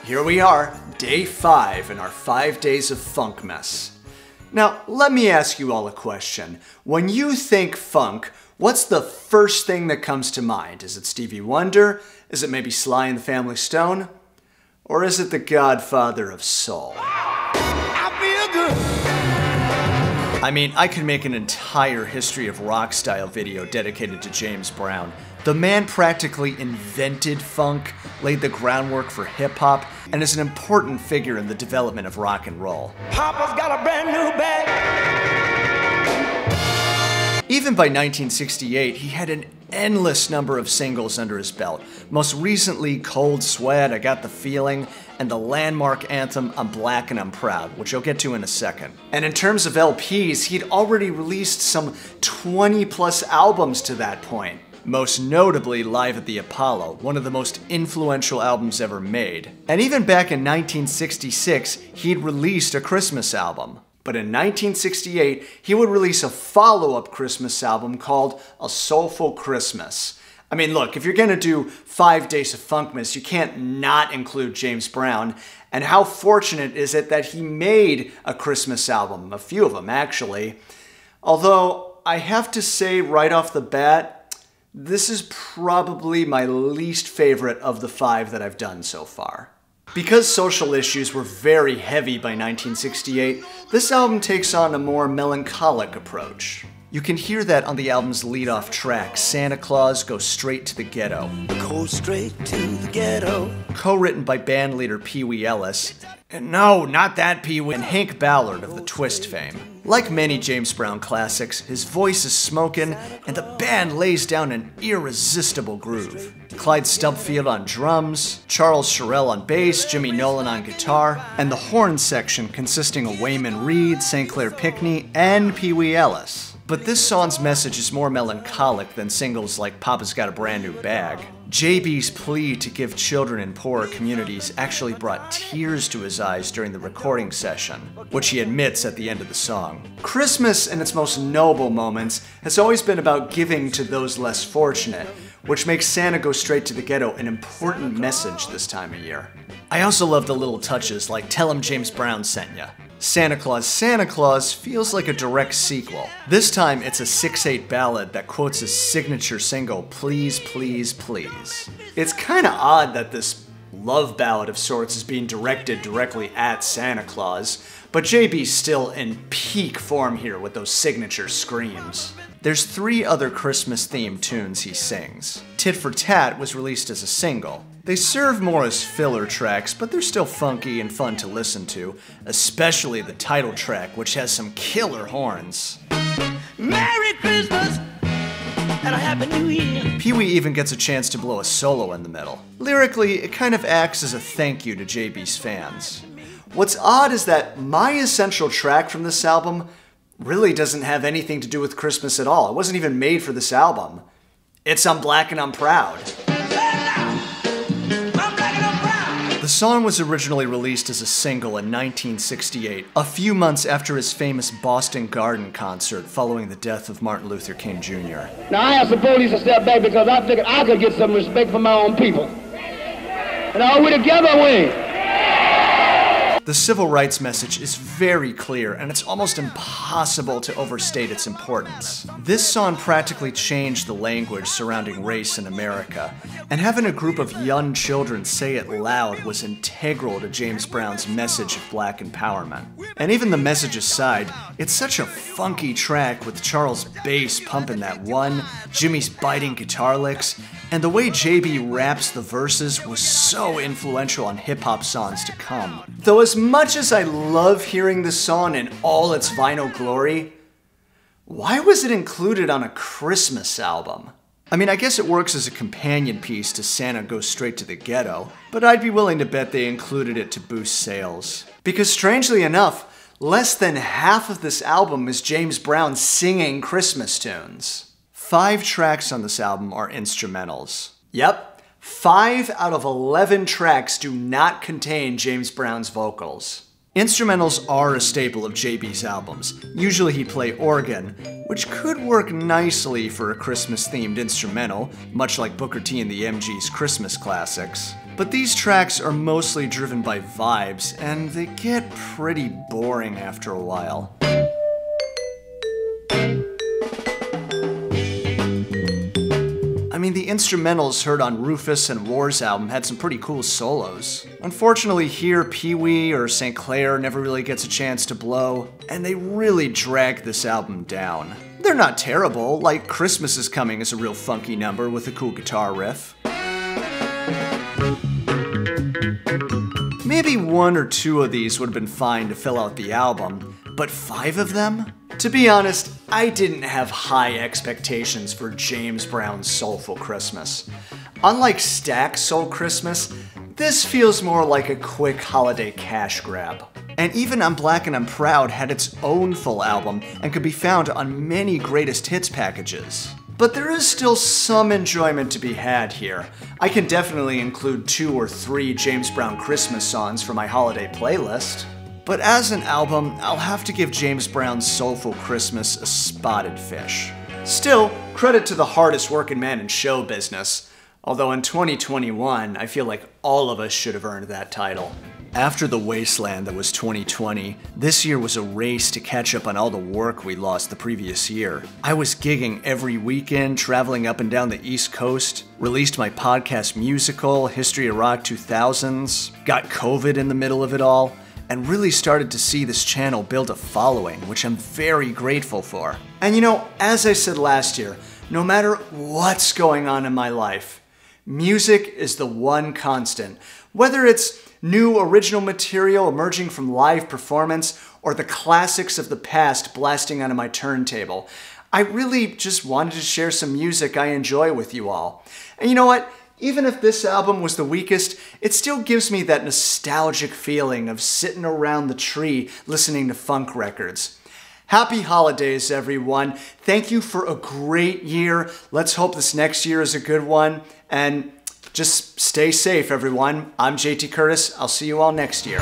here we are, day 5 in our 5 days of Funkmas. Now, let me ask you all a question. When you think funk, what's the first thing that comes to mind? Is it Stevie Wonder? Is it maybe Sly and the Family Stone? Or is it the Godfather of Soul? I feel good. I mean, I could make an entire history of rock style video dedicated to James Brown. The man practically invented funk, laid the groundwork for hip-hop, and is an important figure in the development of rock and roll. Papa's got a brand new bag. Even by 1968, he had an endless number of singles under his belt. Most recently, Cold Sweat, I Got the Feeling, and the landmark anthem, I'm Black and I'm Proud, which I'll get to in a second. And in terms of LPs, he'd already released some 20+ albums to that point. Most notably Live at the Apollo, one of the most influential albums ever made. And even back in 1966, he'd released a Christmas album. But in 1968, he would release a follow-up Christmas album called A Soulful Christmas. I mean, look, if you're gonna do 5 days of Funkmas, you can't not include James Brown. And how fortunate is it that he made a Christmas album, a few of them actually. Although, I have to say right off the bat, this is probably my least favorite of the 5 that I've done so far. Because social issues were very heavy by 1968, this album takes on a more melancholic approach. You can hear that on the album's lead-off track, Santa Claus Go Straight to the Ghetto. Go straight to the ghetto. Co-written by bandleader Pee Wee Ellis, and no, not that Pee Wee, and Hank Ballard of the Twist fame. Like many James Brown classics, his voice is smoking, and the band lays down an irresistible groove. Clyde Stubbfield on drums, Charles Sherrill on bass, Jimmy Nolen on guitar, and the horn section consisting of Wayman Reed, St. Clair Pinckney, and Pee Wee Ellis. But this song's message is more melancholic than singles like Papa's Got a Brand New Bag. JB's plea to give children in poorer communities actually brought tears to his eyes during the recording session, which he admits at the end of the song. Christmas, in its most noble moments, has always been about giving to those less fortunate, which makes Santa Go Straight to the Ghetto an important message this time of year. I also love the little touches like Tell 'em James Brown sent ya. Santa Claus feels like a direct sequel. This time it's a 6/8 ballad that quotes his signature single, Please, Please, Please. It's kinda odd that this love ballad of sorts is being directed directly at Santa Claus, but JB's still in peak form here with those signature screams. There's 3 other Christmas-themed tunes he sings. Tit for Tat was released as a single. They serve more as filler tracks, but they're still funky and fun to listen to, especially the title track, which has some killer horns. Merry Christmas and a Happy New Year. Pee Wee even gets a chance to blow a solo in the middle. Lyrically, it kind of acts as a thank you to JB's fans. What's odd is that my essential track from this album really doesn't have anything to do with Christmas at all. It wasn't even made for this album. It's I'm Black and I'm Proud. The song was originally released as a single in 1968, a few months after his famous Boston Garden concert following the death of Martin Luther King Jr. Now I asked the police to step back because I figured I could get some respect for my own people. And all we together win. The civil rights message is very clear, and it's almost impossible to overstate its importance. This song practically changed the language surrounding race in America, and having a group of young children say it loud was integral to James Brown's message of black empowerment. And even the message aside, it's such a funky track with Charles' bass pumping that one, Jimmy's biting guitar licks, and the way JB raps the verses was so influential on hip-hop songs to come. Though as much as I love hearing this song in all its vinyl glory, why was it included on a Christmas album? I mean, I guess it works as a companion piece to Santa Go Straight to the Ghetto, but I'd be willing to bet they included it to boost sales. Because strangely enough, less than half of this album is James Brown singing Christmas tunes. 5 tracks on this album are instrumentals. Yep, 5 out of 11 tracks do not contain James Brown's vocals. Instrumentals are a staple of JB's albums. Usually he'd play organ, which could work nicely for a Christmas-themed instrumental, much like Booker T and the MG's Christmas classics. But these tracks are mostly driven by vibes, and they get pretty boring after a while. I mean, the instrumentals heard on Rufus and War's album had some pretty cool solos. Unfortunately here, Pee-wee or St. Clair never really gets a chance to blow, and they really drag this album down. They're not terrible, like Christmas Is Coming is a real funky number with a cool guitar riff. Maybe 1 or 2 of these would have been fine to fill out the album, but 5 of them? To be honest, I didn't have high expectations for James Brown's Soulful Christmas. Unlike Stack's Soul Christmas, this feels more like a quick holiday cash grab. And even I'm Black and I'm Proud had its own full album and could be found on many greatest hits packages. But there is still some enjoyment to be had here. I can definitely include 2 or 3 James Brown Christmas songs for my holiday playlist. But as an album, I'll have to give James Brown's Soulful Christmas a spotted fish. Still, credit to the hardest working man in show business. Although in 2021, I feel like all of us should have earned that title. After the wasteland that was 2020, this year was a race to catch up on all the work we lost the previous year. I was gigging every weekend, traveling up and down the East Coast, released my podcast musical, History of Rock 2000s, got COVID in the middle of it all, and really started to see this channel build a following, which I'm very grateful for. And you know, as I said last year, no matter what's going on in my life, music is the one constant. Whether it's new original material emerging from live performance or the classics of the past blasting onto my turntable, I really just wanted to share some music I enjoy with you all. And you know what? Even if this album was the weakest, it still gives me that nostalgic feeling of sitting around the tree listening to funk records. Happy holidays, everyone. Thank you for a great year. Let's hope this next year is a good one. And just stay safe, everyone. I'm JT Curtis. I'll see you all next year.